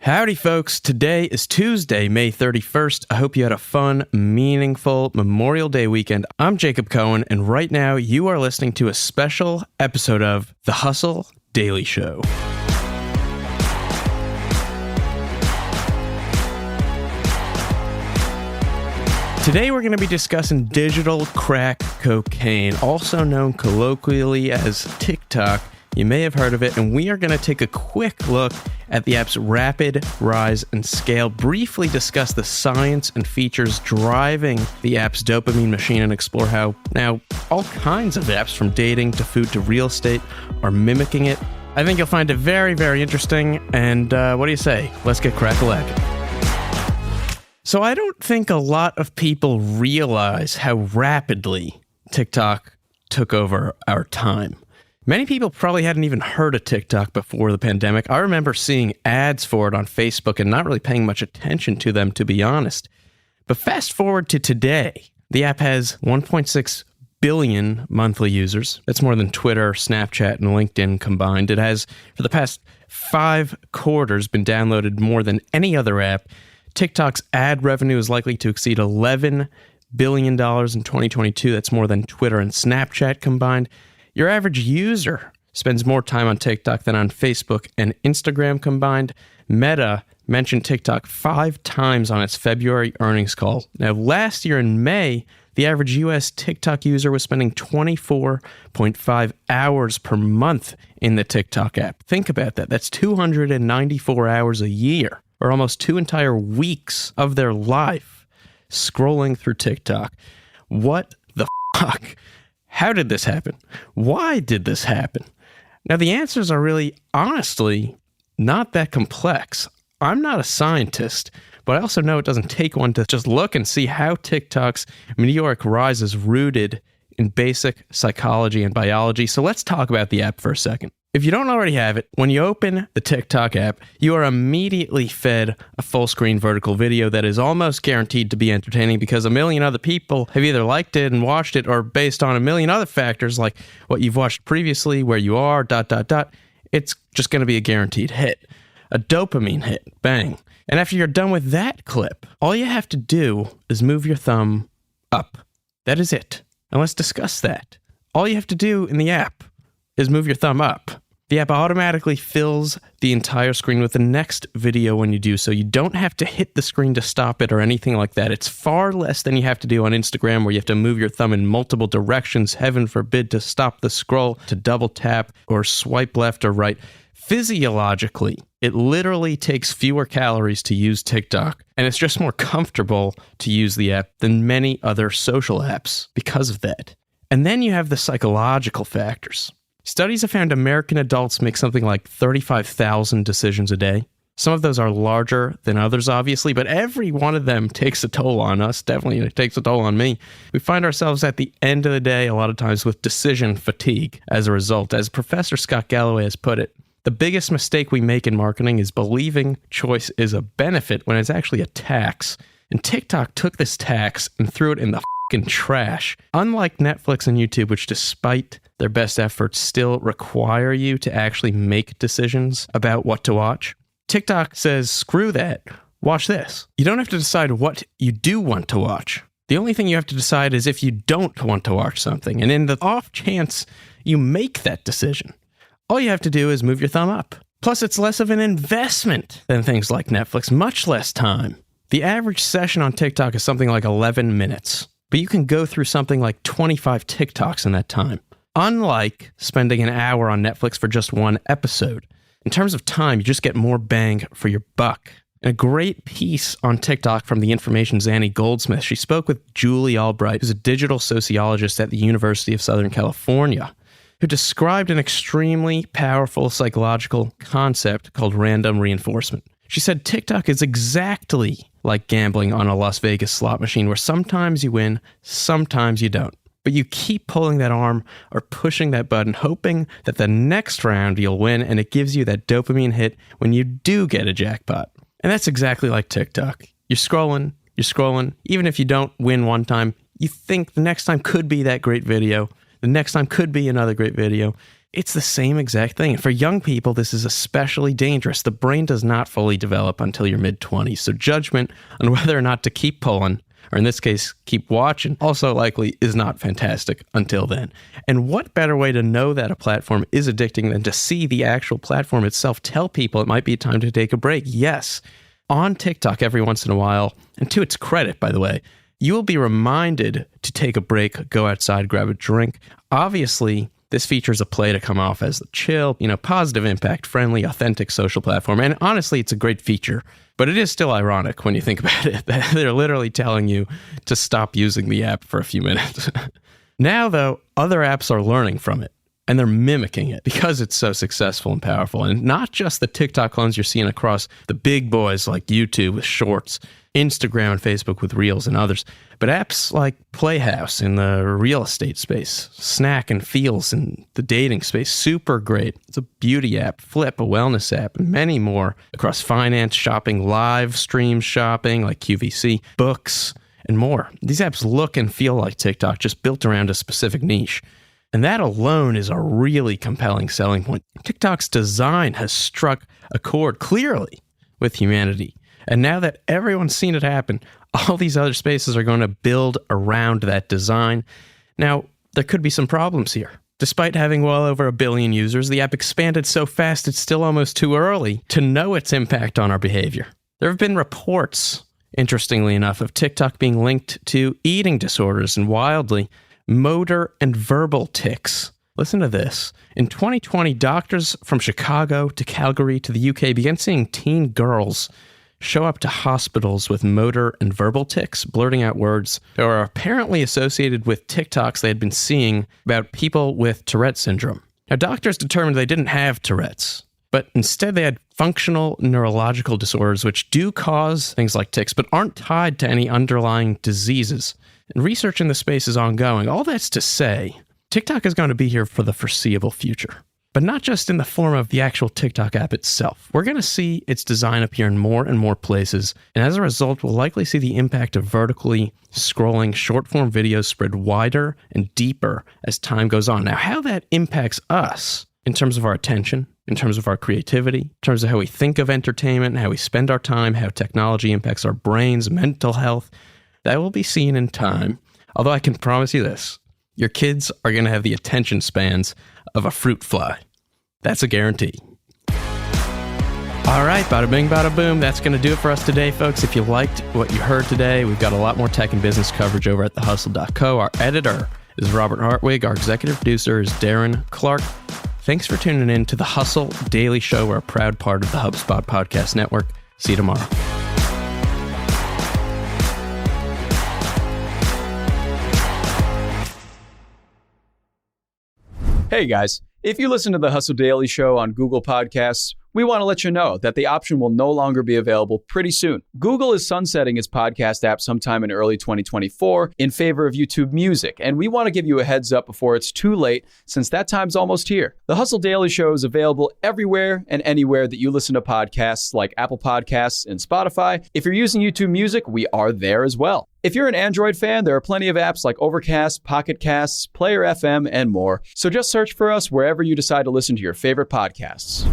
Howdy, folks. Today is Tuesday, May 31st. I hope you had a fun, meaningful Memorial Day weekend. I'm Jacob Cohen, and right now you are listening to a special episode of The Hustle Daily Show. Today we're going to be discussing digital crack cocaine, also known colloquially as TikTok. You may have heard of it, and we are going to take a quick look at the app's rapid rise and scale, briefly discuss the science and features driving the app's dopamine machine, and explore how now all kinds of apps, from dating to food to real estate, are mimicking it. I think you'll find it very, very interesting, and what do you say? Let's get crack-a-lackin'. So I don't think a lot of people realize how rapidly TikTok took over our time. Many people probably hadn't even heard of TikTok before the pandemic. I remember seeing ads for it on Facebook and not really paying much attention to them, to be honest. But fast forward to today, the app has 1.6 billion monthly users. That's more than Twitter, Snapchat, and LinkedIn combined. It has, for the past 5 quarters, been downloaded more than any other app. TikTok's ad revenue is likely to exceed $11 billion in 2022. That's more than Twitter and Snapchat combined. Your average user spends more time on TikTok than on Facebook and Instagram combined. Meta mentioned TikTok 5 times on its February earnings call. Now, last year in May, the average US TikTok user was spending 24.5 hours per month in the TikTok app. Think about that. That's 294 hours a year, or almost 2 entire weeks of their life scrolling through TikTok. What the fuck? How did this happen? Why did this happen? Now, the answers are really, honestly, not that complex. I'm not a scientist, but I also know it doesn't take one to just look and see how TikTok's meteoric rise is rooted in basic psychology and biology. So let's talk about the app for a second. If you don't already have it, when you open the TikTok app, you are immediately fed a full-screen vertical video that is almost guaranteed to be entertaining because a million other people have either liked it and watched it, or based on a million other factors like what you've watched previously, where you are, ... It's just going to be a guaranteed hit. A dopamine hit. Bang. And after you're done with that clip, all you have to do is move your thumb up. That is it. And let's discuss that. All you have to do in the app is move your thumb up. The app automatically fills the entire screen with the next video when you do so. You don't have to hit the screen to stop it or anything like that. It's far less than you have to do on Instagram, where you have to move your thumb in multiple directions, heaven forbid, to stop the scroll, to double tap, or swipe left or right. Physiologically, it literally takes fewer calories to use TikTok, and it's just more comfortable to use the app than many other social apps because of that. And then you have the psychological factors. Studies have found American adults make something like 35,000 decisions a day. Some of those are larger than others, obviously, but every one of them takes a toll on us. Definitely it takes a toll on me. We find ourselves at the end of the day a lot of times with decision fatigue as a result. As Professor Scott Galloway has put it, the biggest mistake we make in marketing is believing choice is a benefit when it's actually a tax. And TikTok took this tax and threw it in the fucking trash. Unlike Netflix and YouTube, which despite their best efforts still require you to actually make decisions about what to watch, TikTok says, screw that, watch this. You don't have to decide what you do want to watch. The only thing you have to decide is if you don't want to watch something. And in the off chance you make that decision, all you have to do is move your thumb up. Plus, it's less of an investment than things like Netflix, much less time. The average session on TikTok is something like 11 minutes, but you can go through something like 25 TikToks in that time. Unlike spending an hour on Netflix for just one episode. In terms of time, you just get more bang for your buck. And a great piece on TikTok from The Information's Annie Goldsmith. She spoke with Julie Albright, who's a digital sociologist at the University of Southern California, who described an extremely powerful psychological concept called random reinforcement. She said TikTok is exactly like gambling on a Las Vegas slot machine, where sometimes you win, sometimes you don't. But you keep pulling that arm or pushing that button, hoping that the next round you'll win, and it gives you that dopamine hit when you do get a jackpot. And that's exactly like TikTok. You're scrolling, even if you don't win one time, you think the next time could be that great video, the next time could be another great video. It's the same exact thing. For young people, this is especially dangerous. The brain does not fully develop until your mid-20s, so judgment on whether or not to keep pulling, or in this case, keep watching, also likely is not fantastic until then. And what better way to know that a platform is addicting than to see the actual platform itself tell people it might be time to take a break? Yes, on TikTok every once in a while, and to its credit, by the way, you will be reminded to take a break, go outside, grab a drink. Obviously, this features a play to come off as the chill, positive impact, friendly, authentic social platform. And honestly, it's a great feature, but it is still ironic when you think about it. They're literally telling you to stop using the app for a few minutes. Now, though, other apps are learning from it, and they're mimicking it because it's so successful and powerful. And not just the TikTok clones you're seeing across the big boys like YouTube with Shorts, Instagram and Facebook with Reels and others, but apps like Playhouse in the real estate space, Snack and Feels in the dating space, super great. It's a beauty app, Flip, a wellness app, and many more across finance, shopping, live stream shopping like QVC, books, and more. These apps look and feel like TikTok, just built around a specific niche. And that alone is a really compelling selling point. TikTok's design has struck a chord clearly with humanity. And now that everyone's seen it happen, all these other spaces are going to build around that design. Now, there could be some problems here. Despite having well over 1 billion users, the app expanded so fast it's still almost too early to know its impact on our behavior. There have been reports, interestingly enough, of TikTok being linked to eating disorders and wildly, motor and verbal tics. Listen to this. In 2020, doctors from Chicago to Calgary to the UK began seeing teen girls show up to hospitals with motor and verbal tics, blurting out words that were apparently associated with TikToks they had been seeing about people with Tourette syndrome. Now, doctors determined they didn't have Tourette's, but instead they had functional neurological disorders which do cause things like tics, but aren't tied to any underlying diseases. And research in the space is ongoing. All that's to say, TikTok is going to be here for the foreseeable future. But not just in the form of the actual TikTok app itself. We're going to see its design appear in more and more places, and as a result, we'll likely see the impact of vertically scrolling short-form videos spread wider and deeper as time goes on. Now, how that impacts us in terms of our attention, in terms of our creativity, in terms of how we think of entertainment, how we spend our time, how technology impacts our brains, mental health, that will be seen in time. Although I can promise you this, your kids are going to have the attention spans of a fruit fly. That's a guarantee. All right, bada bing, bada boom. That's going to do it for us today, folks. If you liked what you heard today, we've got a lot more tech and business coverage over at thehustle.co. Our editor is Robert Hartwig. Our executive producer is Darren Clark. Thanks for tuning in to The Hustle Daily Show. We're a proud part of the HubSpot Podcast Network. See you tomorrow. Hey guys, if you listen to the Hustle Daily Show on Google Podcasts, we want to let you know that the option will no longer be available pretty soon. Google is sunsetting its podcast app sometime in early 2024 in favor of YouTube Music, and we want to give you a heads up before it's too late since that time's almost here. The Hustle Daily Show is available everywhere and anywhere that you listen to podcasts like Apple Podcasts and Spotify. If you're using YouTube Music, we are there as well. If you're an Android fan, there are plenty of apps like Overcast, Pocket Casts, Player FM, and more. So just search for us wherever you decide to listen to your favorite podcasts.